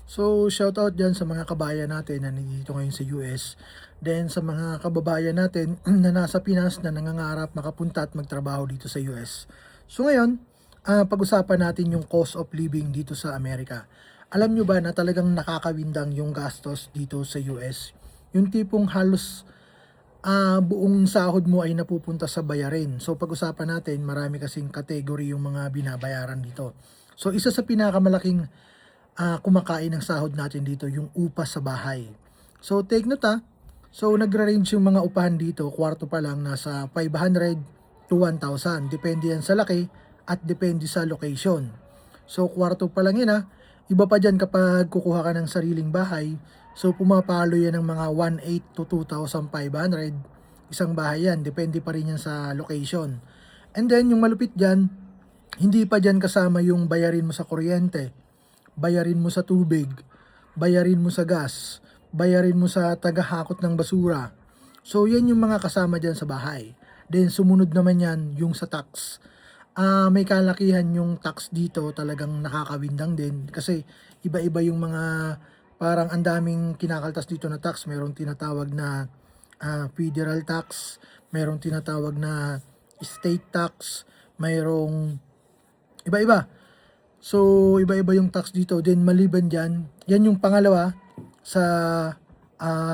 So shoutout dyan sa mga kabayan natin na nandito ngayon sa US. Then sa mga kababayan natin na nasa Pinas na nangangarap makapunta at magtrabaho dito sa US. So ngayon, pag-usapan natin yung cost of living dito sa Amerika. Alam nyo ba na talagang nakakawindang yung gastos dito sa US? Yung tipong halos buong sahod mo ay napupunta sa bayarin. So pag-usapan natin, marami kasing category yung mga binabayaran dito. So isa sa pinakamalaking kumakain ng sahod natin dito yung upa sa bahay. So take note So nagra-range yung mga upahan dito, kwarto pa lang nasa 500 to 1,000. Depende yan sa laki at depende sa location. So kwarto pa lang yan. Iba pa dyan kapag kukuha ka ng sariling bahay. So pumapalo yan ng mga 1,800 to 2,500. Isang bahay yan, depende pa rin yan sa location. And then yung malupit dyan, hindi pa dyan kasama yung bayarin mo sa kuryente, bayarin mo sa tubig, bayarin mo sa gas, bayarin mo sa tagahakot ng basura. So yan yung mga kasama dyan sa bahay. Then sumunod naman yan yung sa tax. May kalakihan yung tax dito, talagang nakakawindang din kasi iba-iba yung mga parang ang daming kinakaltas dito na tax. Merong tinatawag na federal tax, merong tinatawag na state tax, mayroong iba-iba. So, iba-iba yung tax dito. Then, maliban dyan, yan yung pangalawa sa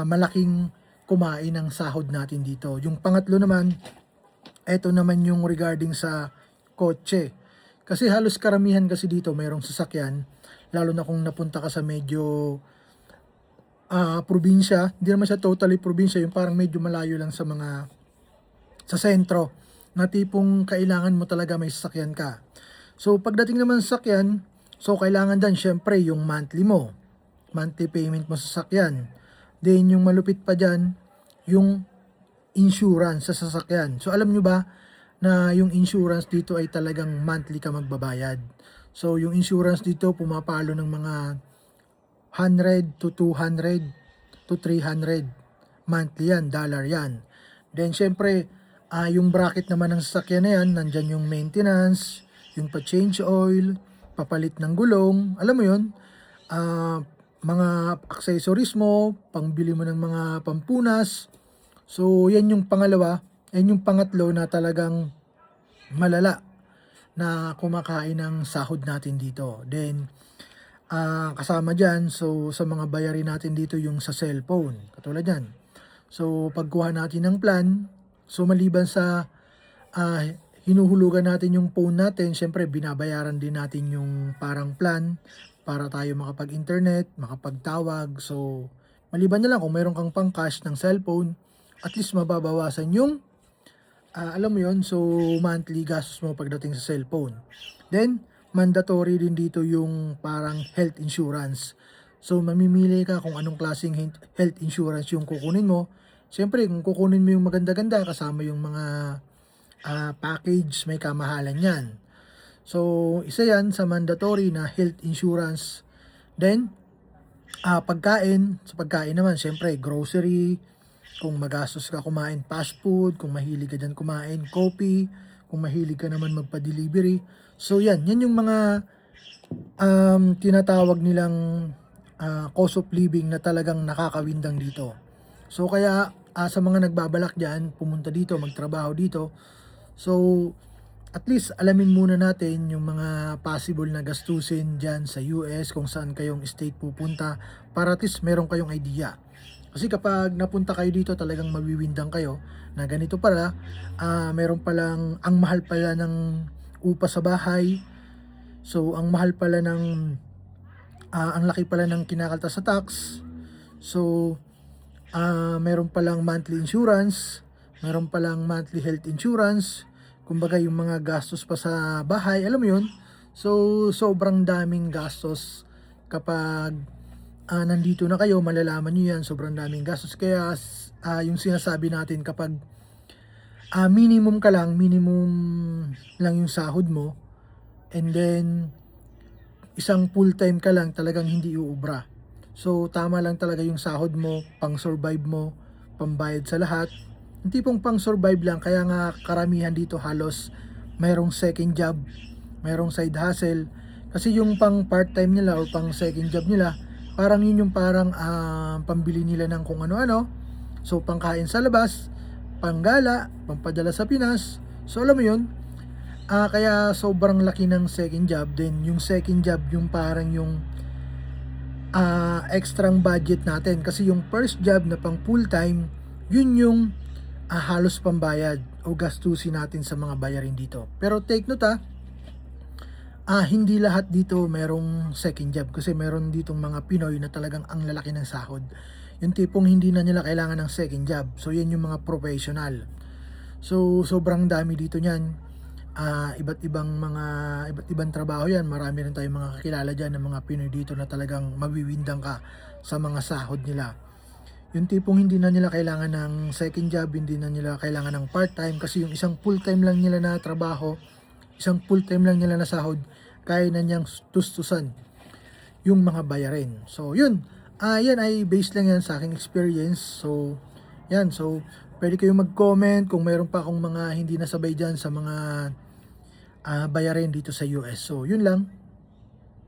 malaking kumain ng sahod natin dito. Yung pangatlo naman, eto naman yung regarding sa kotse. Kasi halos karamihan kasi dito mayroong sasakyan, lalo na kung napunta ka sa medyo probinsya. Hindi naman siya totally probinsya, yung parang medyo malayo lang sa sentro, na tipong kailangan mo talaga may sasakyan ka. So, pagdating naman sa sasakyan, so kailangan din syempre yung monthly mo. Monthly payment mo sa sasakyan. Then, yung malupit pa dyan, yung insurance sa sasakyan. So, alam nyo ba na yung insurance dito ay talagang monthly ka magbabayad. So, yung insurance dito pumapalo ng mga 100 to 200 to 300. Monthly yan, dollar yan. Then, syempre, yung bracket naman ng sasakyan na yan, nandyan yung maintenance, yung pa-change oil, papalit ng gulong, alam mo yun, mga accessories mo, pangbili mo ng mga pampunas. So, yan yung pangalawa. Yan yung pangatlo na talagang malala na kumakain ng sahod natin dito. Then, kasama dyan, so sa mga bayarin natin dito yung sa cellphone, katulad yan. So, pagkuha natin ng plan, so maliban sa hinuhulugan natin yung phone natin, syempre binabayaran din natin yung parang plan para tayo makapag-internet, makapagtawag. So, maliban na lang kung mayroon kang pang cash ng cellphone, at least mababawasan yung alam mo yon, so monthly gastos mo pagdating sa cellphone. Then, mandatory din dito yung parang health insurance. So, mamimili ka kung anong klaseng health insurance yung kukunin mo. Siyempre, kung kukunin mo yung maganda-ganda, kasama yung mga package, may kamahalan yan. So, isa yan sa mandatory na health insurance. Then, pagkain. Sa pagkain naman, siyempre, grocery. Kung magastos ka kumain fast food, kung mahilig ka dyan kumain coffee, kung mahilig ka naman magpa-delivery. So, yan yung mga tinatawag nilang cost of living na talagang nakakawindang dito. So, kaya sa mga nagbabalak dyan, pumunta dito, magtrabaho dito, so, at least alamin muna natin yung mga possible na gastusin dyan sa US, kung saan kayong state pupunta, para at least meron kayong idea. Kasi kapag napunta kayo dito, talagang mawiwindang kayo na ganito pala, meron palang, ang mahal pala ng upa sa bahay, so ang mahal pala ng, ang laki pala ng kinakaltas sa tax, so meron palang monthly insurance, meron palang monthly health insurance, kumbaga yung mga gastos pa sa bahay, alam mo yun. So, sobrang daming gastos kapag nandito na kayo, malalaman nyo yan, sobrang daming gastos. Kaya, yung sinasabi natin kapag minimum lang yung sahod mo, and then, isang full-time ka lang, talagang hindi uubra. So, tama lang talaga yung sahod mo, pang-survive mo, pambayad sa lahat. Yung tipong pang-survive lang, kaya nga karamihan dito halos mayroong second job, mayroong side hustle. Kasi yung pang part-time nila or pang second job nila, parang yun yung parang pambili nila ng kung ano-ano. So pangkain sa labas, panggala, pampadala sa Pinas. So alam mo yun, kaya sobrang laki ng second job. Then yung second job yung parang yung extrang budget natin. Kasi yung first job na pang full-time, yun yung halos pambayad o gastusin natin sa mga bayarin dito. Pero take note hindi lahat dito merong second job kasi meron ditong mga Pinoy na talagang ang lalaki ng sahod. Yung tipong hindi na nila kailangan ng second job. So yan yung mga professional. So sobrang dami dito niyan. Iba't ibang trabaho yan. Marami rin tayong mga kakilala diyan ng mga Pinoy dito na talagang mabiwindang ka sa mga sahod nila. Yung tipong hindi na nila kailangan ng second job, hindi na nila kailangan ng part-time kasi yung isang full-time lang nila na trabaho, isang full-time lang nila na sahod, kaya na niyang tustusan yung mga bayarin. So, yun. Yan ay based lang yan sa aking experience. So, yan. So, pwede kayong mag-comment kung mayroon pa akong mga hindi nasabay dyan sa mga bayarin dito sa US. So, yun lang.